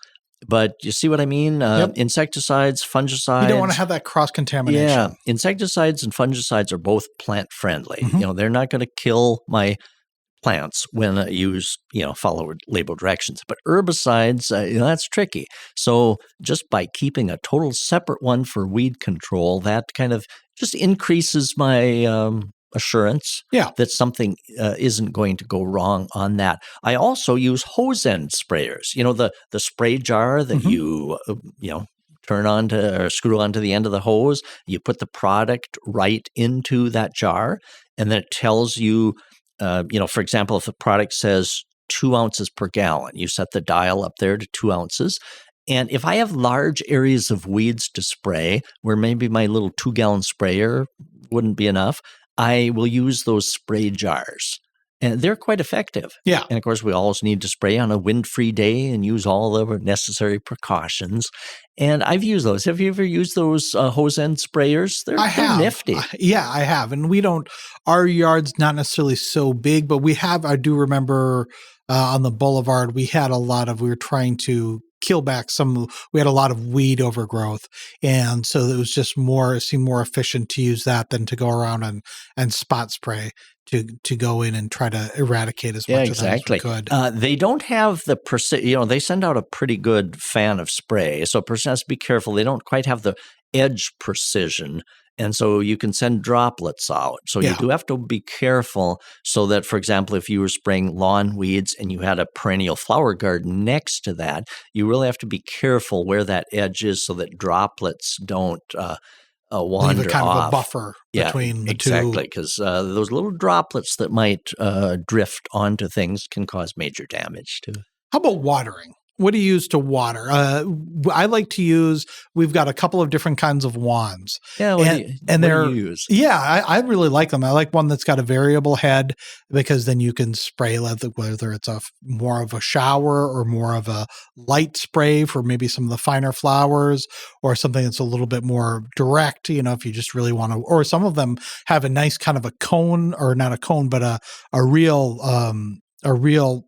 But you see what I mean? Insecticides, fungicides. You don't want to have that cross-contamination. Yeah. Insecticides and fungicides are both plant-friendly. They're not going to kill my plants when I use, follow label directions. But herbicides, that's tricky. So just by keeping a total separate one for weed control, that kind of just increases my assurance that something isn't going to go wrong on that. I also use hose end sprayers. The spray jar that you turn on to or screw onto the end of the hose. You put the product right into that jar, and then it tells you, for example, if the product says 2 ounces per gallon, you set the dial up there to 2 ounces. And if I have large areas of weeds to spray, where maybe my little 2-gallon sprayer wouldn't be enough, I will use those spray jars. And they're quite effective. Yeah. And of course, we always need to spray on a wind-free day and use all the necessary precautions. And I've used those. Have you ever used those hose end sprayers? They're nifty. Yeah, I have. And our yard's not necessarily so big, but I do remember on the boulevard, we were trying to kill back we had a lot of weed overgrowth. And so it was just it seemed more efficient to use that than to go around and spot spray to go in and try to eradicate as much of that as we could. They don't have the precision, they send out a pretty good fan of spray. So a person has to be careful. They don't quite have the edge precision. And so you can send droplets out. So you do have to be careful so that, for example, if you were spraying lawn weeds and you had a perennial flower garden next to that, you really have to be careful where that edge is so that droplets don't wander leave a kind off. of a buffer between the two. Exactly, because those little droplets that might drift onto things can cause major damage too. How about watering? What do you use to water? I like to use, we've got a couple of different kinds of wands. Yeah, what do you use? Yeah, I really like them. I like one that's got a variable head because then you can spray whether it's more of a shower or more of a light spray for maybe some of the finer flowers or something that's a little bit more direct, if you just really want to, or some of them have a nice kind of a cone, or not a cone, but a real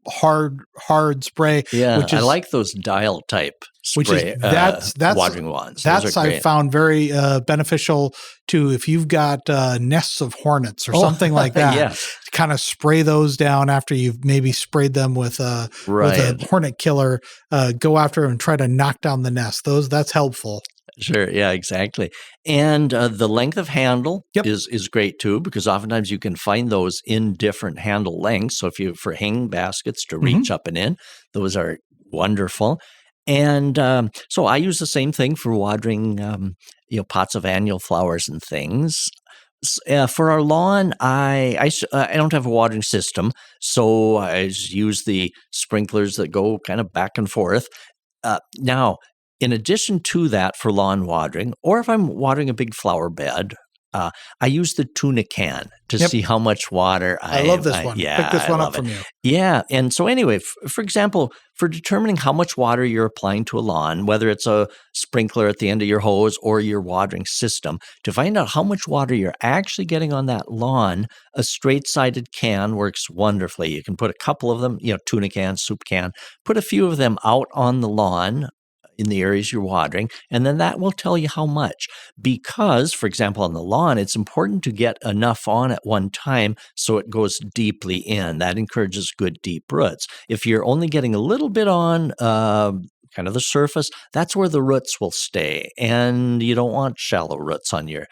hard spray. Yeah, I like those dial type spray, that's watering wands. That's I found very beneficial too. If you've got nests of hornets or something like that, kind of spray those down after you've maybe sprayed them with a hornet killer. Go after and try to knock down the nest. That's helpful. Sure. Yeah, exactly. And the length of handle is great too, because oftentimes you can find those in different handle lengths. So for hanging baskets to reach up and in, those are wonderful. And so I use the same thing for watering, pots of annual flowers and things. For our lawn, I don't have a watering system, so I just use the sprinklers that go kind of back and forth. Now, in addition to that, for lawn watering, or if I'm watering a big flower bed, I use the tuna can to see how much water I love this one. Yeah, pick this one up from you. Yeah. And so anyway, for example, for determining how much water you're applying to a lawn, whether it's a sprinkler at the end of your hose or your watering system, to find out how much water you're actually getting on that lawn, a straight-sided can works wonderfully. You can put a couple of them, tuna can, soup can, put a few of them out on the lawn in the areas you're watering, and then that will tell you how much. Because, for example, on the lawn, it's important to get enough on at one time so it goes deeply in. That encourages good deep roots. If you're only getting a little bit on kind of the surface, that's where the roots will stay, and you don't want shallow roots on your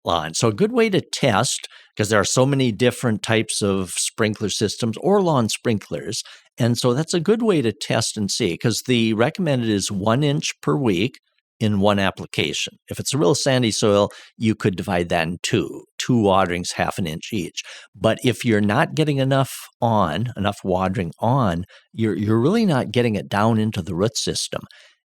lawn. So a good way to test, because there are so many different types of sprinkler systems or lawn sprinklers, and so that's a good way to test and see, because the recommended is 1 inch per week in one application. If it's a real sandy soil, you could divide that in two waterings, 1/2 inch each. But if you're not getting enough watering on, you're really not getting it down into the root system.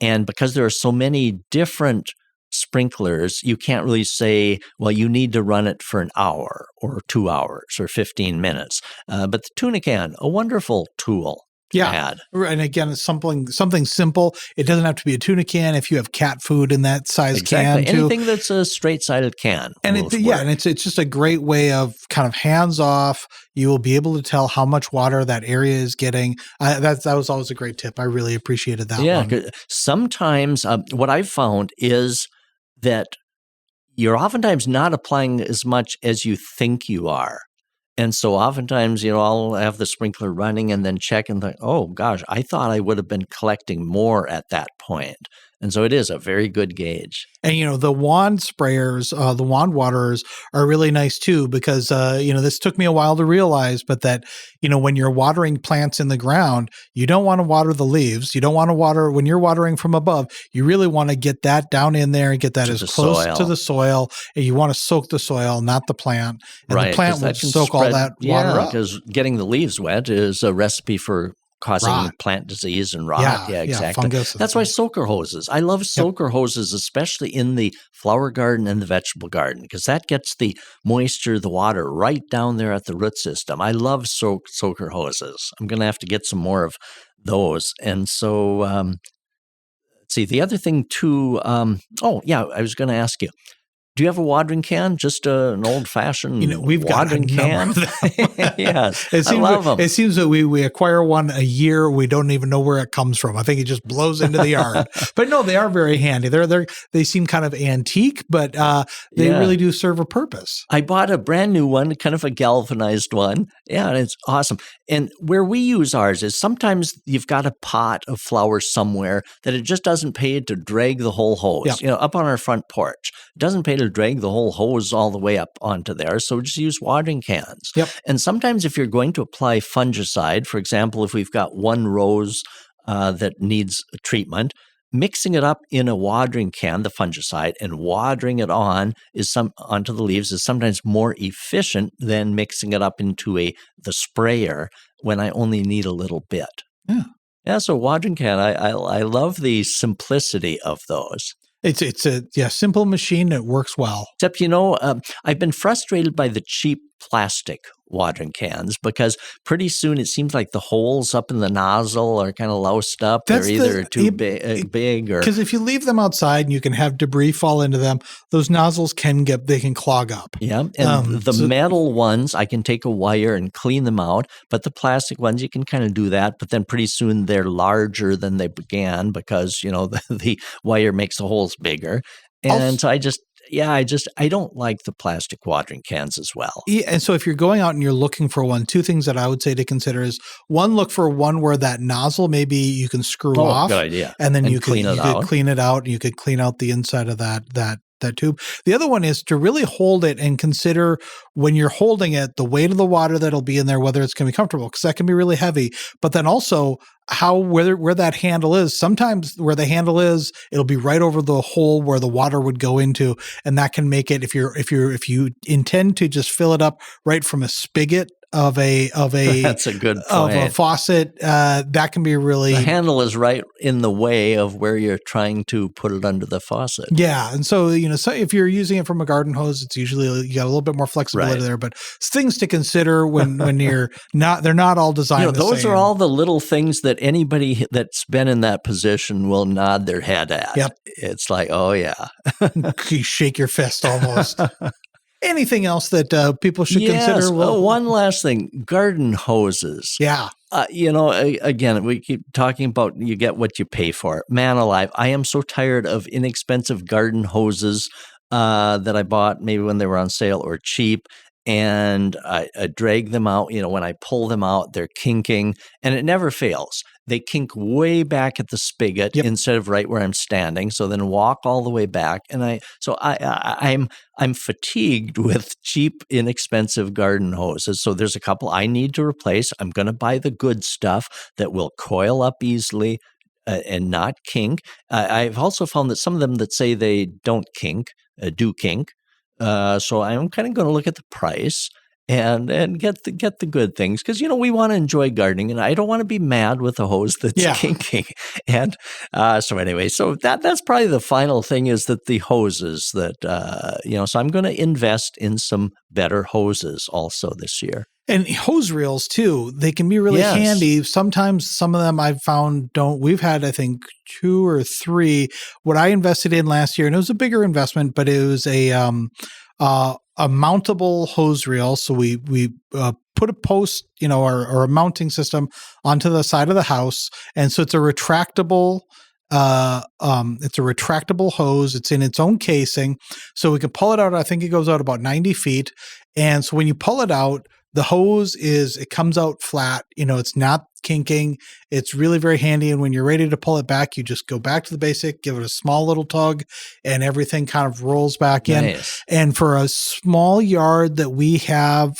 And because there are so many different sprinklers, you can't really say, well, you need to run it for an hour or 2 hours or 15 minutes. But the tuna can, a wonderful tool. Yeah. And again, it's something simple. It doesn't have to be a tuna can if you have cat food in that size can too. Anything that's a straight-sided can. And and it's just a great way of kind of hands off. You will be able to tell how much water that area is getting. That was always a great tip. I really appreciated that one. Yeah. Sometimes what I've found is that you're oftentimes not applying as much as you think you are. And so oftentimes, I'll have the sprinkler running and then check and think, oh gosh, I thought I would have been collecting more at that point. And so it is a very good gauge. And, the wand sprayers, the wand waterers are really nice too, because, this took me a while to realize, but that, when you're watering plants in the ground, you don't want to water the leaves. You don't want to water when you're watering from above. You really want to get that down in there and get that as close to the soil. And you want to soak the soil, not the plant. And the plant will soak all that water up. Because getting the leaves wet is a recipe for causing plant disease and rot. Yeah, exactly. Fungus. That's why soaker hoses. I love soaker hoses, especially in the flower garden and the vegetable garden, because that gets the moisture, the water right down there at the root system. I love soaker hoses. I'm going to have to get some more of those. And so, let's see, the other thing too, I was going to ask you, do you have a watering can? Just an old-fashioned we've watering can? Yes, I love them. It seems that we acquire one a year. We don't even know where it comes from. I think it just blows into the yard. But no, they are very handy. They seem kind of antique, but they really do serve a purpose. I bought a brand new one, kind of a galvanized one. Yeah, and it's awesome. And where we use ours is sometimes you've got a pot of flowers somewhere that it just doesn't pay to drag the whole hose. Up on our front porch. It doesn't pay to drag the whole hose all the way up onto there, so just use watering cans. Yep. And sometimes if you're going to apply fungicide, for example, if we've got one rose that needs a treatment, mixing it up in a watering can, the fungicide, and watering it onto the leaves is sometimes more efficient than mixing it up into the sprayer when I only need a little bit. Yeah, so watering can, I love the simplicity of those. It's a simple machine that works well. Except, I've been frustrated by the cheap plastic watering cans because pretty soon it seems like the holes up in the nozzle are kind of loused up. They're either too big or... Because if you leave them outside and you can have debris fall into them, those nozzles can clog up. Yeah, and the metal ones, I can take a wire and clean them out, but the plastic ones, you can kind of do that, but then pretty soon they're larger than they began because, the wire makes the holes bigger. And so I don't like the plastic watering cans as well. Yeah, and so if you're going out and you're looking for one, two things that I would say to consider is one, look for one where that nozzle maybe you can screw off. Good idea. And then you could clean it out. You could clean out the inside of that tube. The other one is to really hold it and consider when you're holding it, the weight of the water that'll be in there, whether it's going to be comfortable, because that can be really heavy. But then also where that handle is. Sometimes where the handle is, it'll be right over the hole where the water would go into, and that can make it if you intend to just fill it up right from a spigot of a that's a good point. Of a faucet, that can be really... The handle is right in the way of where you're trying to put it under the faucet. Yeah, and so so if you're using it from a garden hose, it's usually you got a little bit more flexibility there. But things to consider when you're not, they're not all designed. Those are all the little things that anybody that's been in that position will nod their head at. Yep, it's like, oh yeah, you shake your fist almost. Anything else that people should consider? One last thing, garden hoses. Yeah. Again, we keep talking about you get what you pay for. Man alive, I am so tired of inexpensive garden hoses that I bought maybe when they were on sale or cheap. And I drag them out. When I pull them out, they're kinking, and it never fails. They kink way back at the spigot instead of right where I'm standing. So then walk all the way back, and I'm fatigued with cheap, inexpensive garden hoses. So there's a couple I need to replace. I'm going to buy the good stuff that will coil up easily and not kink. I've also found that some of them that say they don't kink do kink. So I'm kind of going to look at the price and get the good things, because we want to enjoy gardening, and I don't want to be mad with a hose that's kinking. And so anyway, so that's probably the final thing, is that the hoses that so I'm going to invest in some better hoses also this year. And hose reels too, they can be really handy. Sometimes some of them I've found don't. We've had, I think, 2 or 3. What I invested in last year, and it was a bigger investment, but it was a mountable hose reel. So we put a post, or a mounting system onto the side of the house, and so it's a retractable. It's a retractable hose. It's in its own casing, so we can pull it out. I think it goes out about 90 feet, and so when you pull it out, the hose it comes out flat. It's not kinking. It's really very handy. And when you're ready to pull it back, you just go back to the basic, give it a small little tug, and everything kind of rolls back in. And for a small yard that we have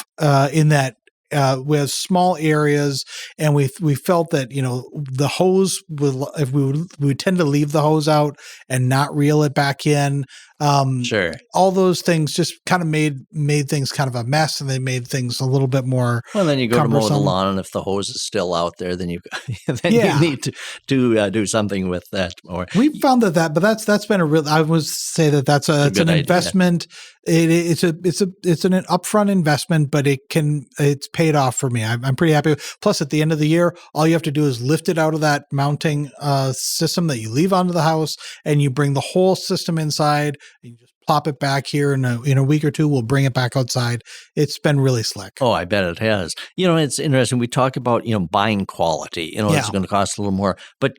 in that, we have small areas, and we felt that the hose if we would tend to leave the hose out and not reel it back in. Sure. All those things just kind of made things kind of a mess, and they made things a little bit more. Well, then you go cumbersome. to mow the lawn, and if the hose is still out there, then you need to do something with that. Or we found but that's been a real. I would say that's an investment. It's an upfront investment, but it's paid off for me. I'm pretty happy. Plus, at the end of the year, all you have to do is lift it out of that mounting system that you leave onto the house, and you bring the whole system inside. And you just plop it back here, and in a week or two, we'll bring it back outside. It's been really slick. Oh, I bet it has. It's interesting. We talk about buying quality. It's going to cost a little more, but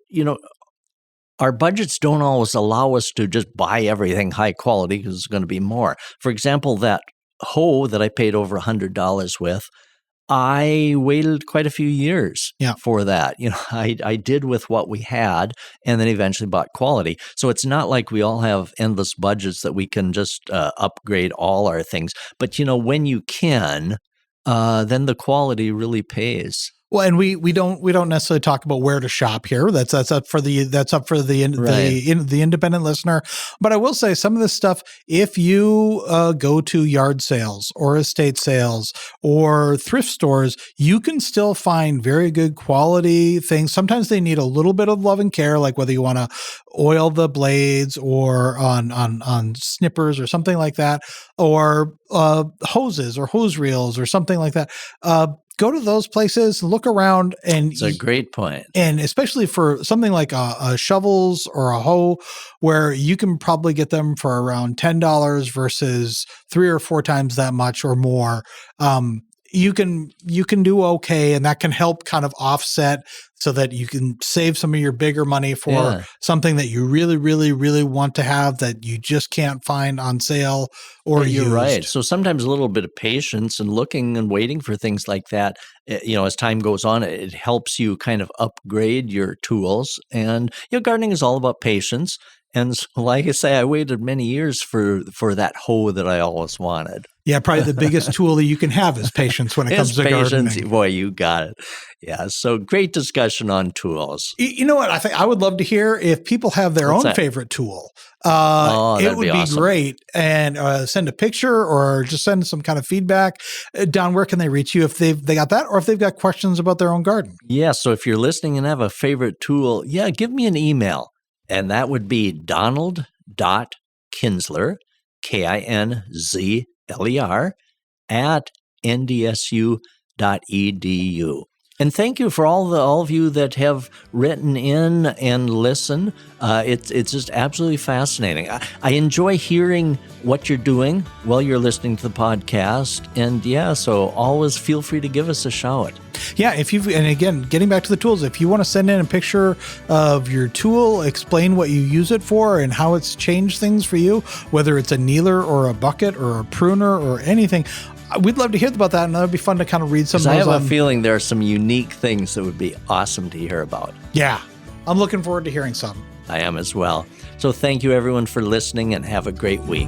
our budgets don't always allow us to just buy everything high quality, because it's going to be more. For example, that hoe that I paid over $100 with, I waited quite a few years for that. I did with what we had, and then eventually bought quality. So it's not like we all have endless budgets that we can just upgrade all our things. But when you can, then the quality really pays. Well, and we don't necessarily talk about where to shop here. That's up for the independent listener. But I will say some of this stuff, if you go to yard sales or estate sales or thrift stores, you can still find very good quality things. Sometimes they need a little bit of love and care, like whether you want to oil the blades or on snippers or something like that, or hoses or hose reels or something like that. Go to those places, look around, and it's a great point. And especially for something like a shovels or a hoe, where you can probably get them for around $10 versus 3 or 4 times that much or more. You can do okay, and that can help kind of offset so that you can save some of your bigger money for something that you really, really, really want to have that you just can't find on sale or used. You're right. So sometimes a little bit of patience and looking and waiting for things like that, as time goes on, it helps you kind of upgrade your tools. And gardening is all about patience. And so, like I say, I waited many years for that hoe that I always wanted. Yeah, probably the biggest tool that you can have is patience when it comes to gardening. Boy, you got it. Yeah, so great discussion on tools. You know what? I would love to hear if people have their own favorite tool. It would be awesome. Great. And send a picture or just send some kind of feedback. Don, where can they reach you if they got that, or if they've got questions about their own garden? Yeah, so if you're listening and have a favorite tool, give me an email. And that would be donald.kinsler, KINZLER, @ndsu.edu. And thank you for all of you that have written in and listened. It's just absolutely fascinating. I enjoy hearing what you're doing while you're listening to the podcast. And so always feel free to give us a shout. Yeah, and again, getting back to the tools, if you want to send in a picture of your tool, explain what you use it for and how it's changed things for you, whether it's a kneeler or a bucket or a pruner or anything, we'd love to hear about that, and that would be fun to kind of read some of those. I have a feeling there are some unique things that would be awesome to hear about. Yeah, I'm looking forward to hearing some. I am as well. So thank you, everyone, for listening, and have a great week.